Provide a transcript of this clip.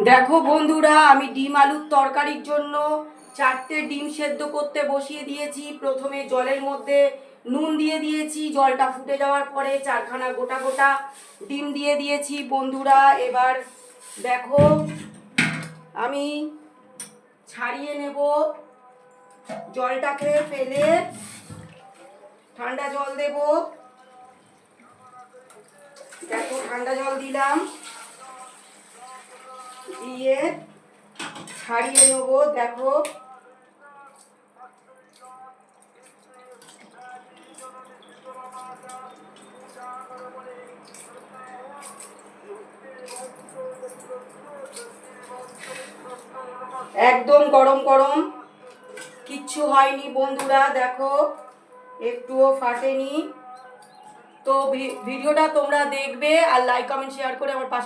দেখো বন্ধুরা, আমি ডিম আলুর তরকারির জন্য 4টে ডিম সেদ্ধ করতে বসিয়ে দিয়েছি। প্রথমে জলের মধ্যে নুন দিয়ে দিয়েছি, জলটা ফুটে যাওয়ার পরে 4খানা গোটা গোটা ডিম দিয়ে দিয়েছি বন্ধুরা। এবার দেখো, আমি ছাড়িয়ে নেব, জলটাকে ফেলে ঠান্ডা জল দেব। দেখো ঠান্ডা জল দিলাম, দিয়ে ছাড়িয়ে নেব। দেখো একদম গরম গরম, কিচ্ছু হয়নি বন্ধুরা। দেখো একটুও ফাটেনি। তো ভিডিওটা তোমরা দেখবে আর লাইক কমেন্ট শেয়ার করে আমার পাশে